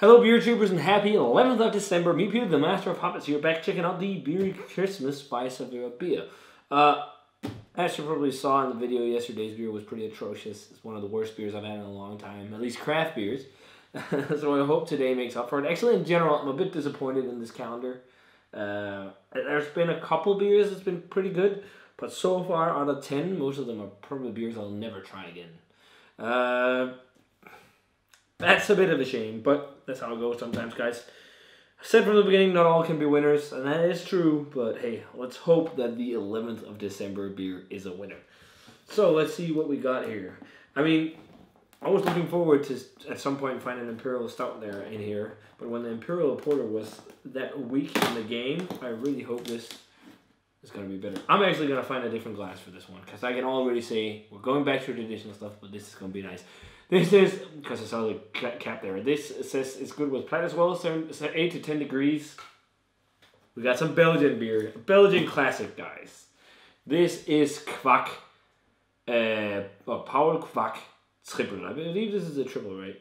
Hello beer tubers and happy 11th of December. Me Peter, the master of Hoppets here, back checking out the Beer Christmas by Sevilla beer. As you probably saw in the video, yesterday's beer was pretty atrocious. It's one of the worst beers I've had in a long time, at least craft beers. So I hope today makes up for it. Actually, in general, I'm a bit disappointed in this calendar. There's been a couple beers that's been pretty good, but so far out of 10, most of them are probably beers I'll never try again. That's a bit of a shame, but that's how it goes sometimes, guys. I said from the beginning, not all can be winners, and that is true, but hey, let's hope that the 11th of December beer is a winner. So let's see what we got here. I mean, I was looking forward to at some point find an Imperial Stout there in here, but when the Imperial Porter was that weak in the game, I really hope this is going to be better. I'm actually going to find a different glass for this one, because I can already say we're going back to traditional stuff, but this is going to be nice. This is, because I saw the cap there, this says it's good with plat as well, 8 to 10 degrees. We got some Belgian beer, Belgian classic, guys. This is Kwak, Pauwel Kwak triple. I believe this is a triple, right?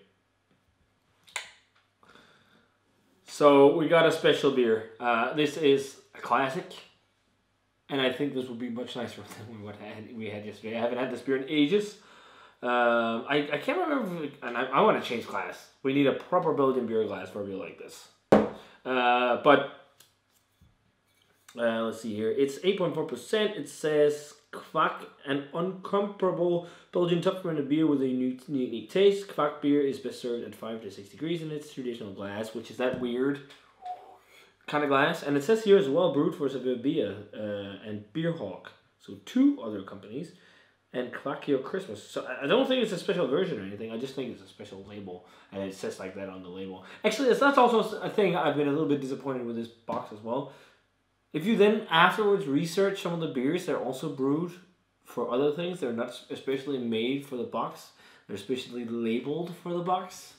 So we got a special beer. This is a classic, and I think this will be much nicer than what we had yesterday. I haven't had this beer in ages. I can't remember, and I want to change glass. We need a proper Belgian beer glass for a beer like this. Let's see here. It's 8.4%. It says Kwak, an uncomparable Belgian top brand beer with a unique taste. Kwak beer is best served at 5 to 6 degrees in its traditional glass, which is that weird kind of glass. And it says here as well, brewed for Sevilla and Beer Hawk. So 2 other companies. And Kwak Christmas. So I don't think it's a special version or anything. I just think it's a special label. And it says like that on the label. Actually, that's also a thing I've been a little bit disappointed with this box as well. If you then afterwards research some of the beers, they're also brewed for other things. They're not especially made for the box. They're especially labeled for the box.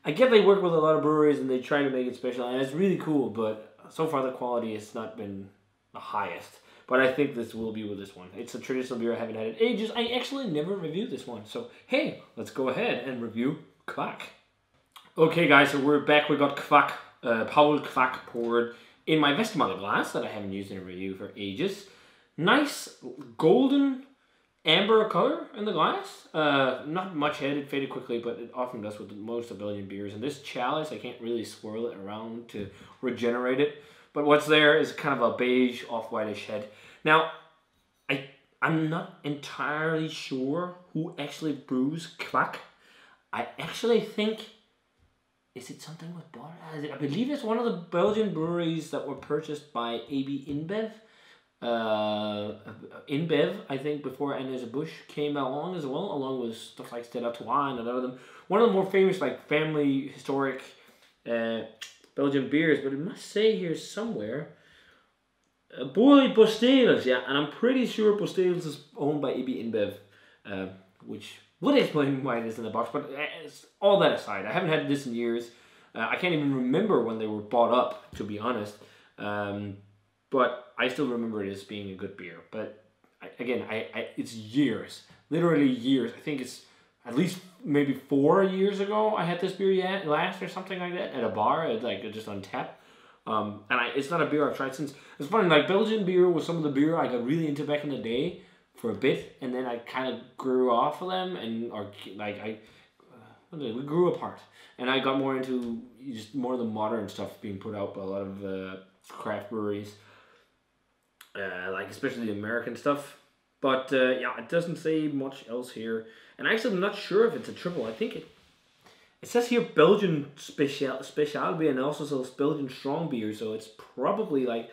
I get they work with a lot of breweries and they try to make it special. And it's really cool. But so far the quality has not been the highest. But I think this will be with this one. It's a traditional beer I haven't had in ages. I actually never reviewed this one. So, hey, let's go ahead and review Kwak. Okay, guys, so we're back. We got Kwak, Pauwel Kwak poured in my Westmalle glass that I haven't used in a review for ages. Nice golden amber color in the glass. Not much head. It faded quickly, but it often does with most of Belgian beers. And this chalice, I can't really swirl it around to regenerate it. But what's there is kind of a beige, off-whitish head. Now, I'm not entirely sure who actually brews Kwak. I actually think, is it something with Brouwerij? I believe it's one of the Belgian breweries that were purchased by AB-InBev. InBev, I think, before Anheuser-Busch came along as well, along with stuff like Stella Artois and another of them. One of the more famous, like, family historic Belgian beers, but it must say here somewhere, Brewery Bosteels, yeah, and I'm pretty sure Bosteels is owned by AB-InBev, which would explain why it is in the box, but all that aside, I haven't had this in years. I can't even remember when they were bought up, to be honest, but I still remember it as being a good beer, but it's years, literally years. I think it's at least maybe 4 years ago I had this beer last or something like that at a bar, like just on tap. It's not a beer I've tried since. It's funny, like Belgian beer was some of the beer I got really into back in the day for a bit, and then I kind of grew off of them, and we grew apart, and I got more into just more of the modern stuff being put out by a lot of craft breweries, like especially the American stuff. But yeah, it doesn't say much else here. And actually, I'm not sure if it's a triple. I think it says here Belgian special beer, and also says Belgian strong beer. So it's probably like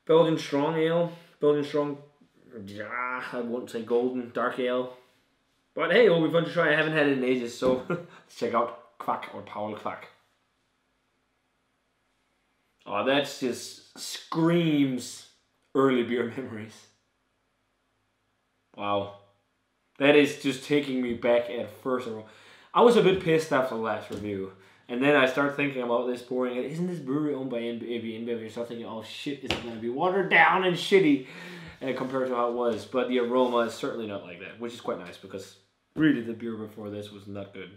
Belgian strong ale, Belgian strong, I won't say golden, dark ale. But hey, it'll be fun to try. I haven't had it in ages, so let's check out Kwak or Pauwel Kwak. Oh, that just screams early beer memories. Wow. That is just taking me back at first. I was a bit pissed after the last review. And then I start thinking about this pouring. Isn't this brewery owned by AB-InBev? You start thinking, oh shit, is it going to be watered down and shitty compared to how it was? But the aroma is certainly not like that, which is quite nice because really the beer before this was not good.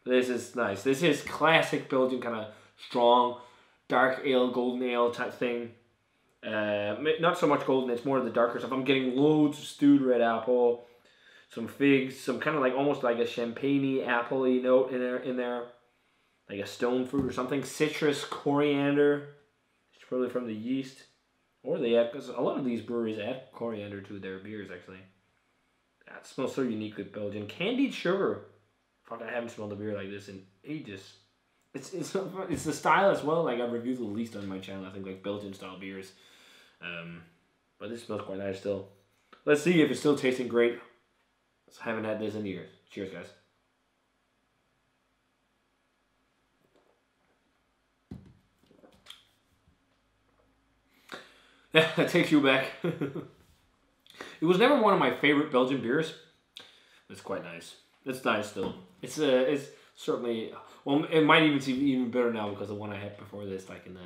This is nice. This is classic Belgian kind of strong, dark ale, golden ale type thing. Not so much golden, it's more of the darker stuff. I'm getting loads of stewed red apple, some figs, some kind of like almost like a champagne-y, apple-y note in there. Like a stone fruit or something. Citrus, coriander. It's probably from the yeast. Or they add, because a lot of these breweries add coriander to their beers actually. That smells so uniquely Belgian. Candied sugar. Fuck, I haven't smelled a beer like this in ages. It's the style as well. Like I've reviewed the least on my channel. I think like Belgian style beers. But this smells quite nice still. Let's see if it's still tasting great. I haven't had this in years. Cheers, guys. Yeah, that takes you back. It was never one of my favorite Belgian beers. It's quite nice. It's nice still. It's certainly, well, it might even seem even better now because the one I had before this, like in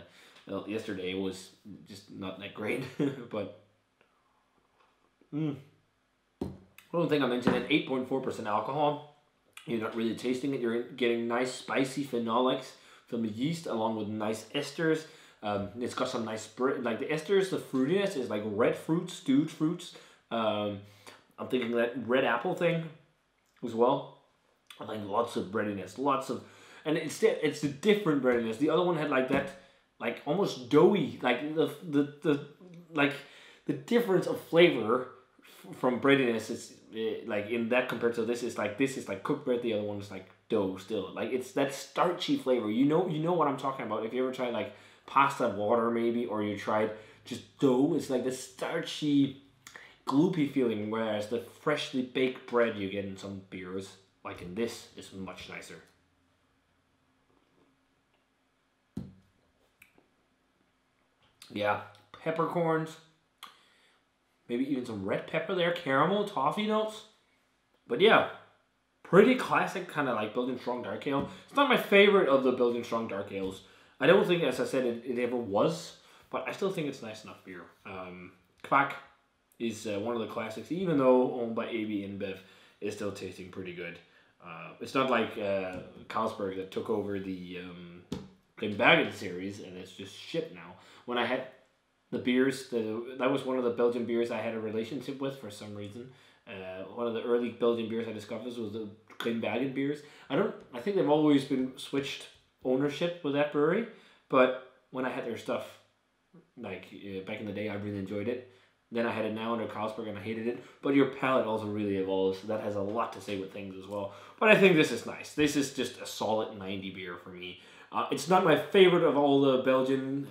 the yesterday, was just not that great. But one thing I mentioned, at 8.4% alcohol, you're not really tasting it. You're getting nice spicy phenolics from the yeast along with nice esters. It's got some nice like the esters, the fruitiness is like red fruits, stewed fruits. I'm thinking that red apple thing as well. I think lots of breadiness, and it's the different breadiness. The other one had like that, like almost doughy, like the difference of flavor from breadiness is like in that compared to this is like cooked bread. The other one is like dough still. Like it's that starchy flavor. You know what I'm talking about. If you ever tried like pasta water maybe, or you tried just dough, it's like the starchy, gloopy feeling, whereas the freshly baked bread you get in some beers, like in this, is much nicer. Yeah, peppercorns, maybe even some red pepper there, caramel, toffee notes. But yeah, pretty classic kind of like Belgian strong dark ale. It's not my favorite of the Belgian strong dark ales. I don't think, as I said, it ever was, but I still think it's nice enough beer. Kwak is one of the classics, even though owned by AB-InBev, is still tasting pretty good. It's not like Carlsberg that took over the Glenbagen series, and it's just shit now. When I had the beers, that was one of the Belgian beers I had a relationship with for some reason. One of the early Belgian beers I discovered was the Glenbagen beers. I think they've always been switched ownership with that brewery, but when I had their stuff, like back in the day, I really enjoyed it. Then I had it now under Carlsberg and I hated it. But your palate also really evolves, so that has a lot to say with things as well. But I think this is nice. This is just a solid 90 beer for me. It's not my favorite of all the Belgian,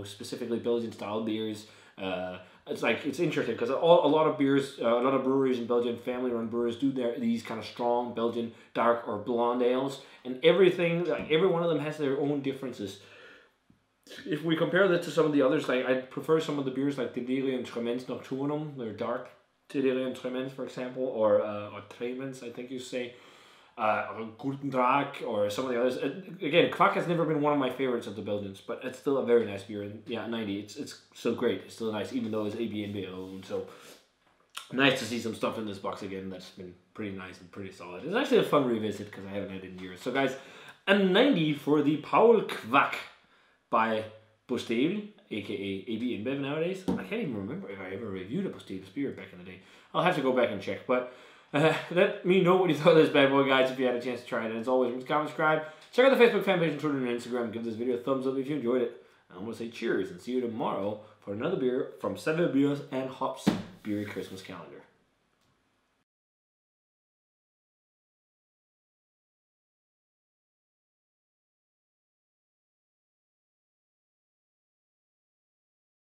specifically Belgian style beers. It's interesting because a lot of beers, a lot of breweries in Belgium, family-run breweries, do these kind of strong Belgian dark or blonde ales, and everything, like every one of them has their own differences. If we compare that to some of the others, like I prefer some of the beers like Tidelian Tremens Nocturnum, they're dark Tidelian Tremens, for example, or Tremens, I think you say. Guten Draak, or some of the others. Again, Kwak has never been one of my favorites of the Belgians, but it's still a very nice beer. And yeah, 90. It's still great. It's still nice, even though it's AB-InBev. So nice to see some stuff in this box again that's been pretty nice and pretty solid. It's actually a fun revisit because I haven't had it in years. So guys, a 90 for the Pauwel Kwak by Bosteels, aka AB-InBev nowadays. I can't even remember if I ever reviewed a Bosteels beer back in the day. I'll have to go back and check, but let me know what you thought of this bad boy, guys, if you had a chance to try it. And as always, remember to comment, subscribe, check out the Facebook fan page and Twitter and Instagram. Give this video a thumbs up if you enjoyed it. And I'm going to say cheers and see you tomorrow for another beer from 7 Beers and Hops Beery Christmas Calendar.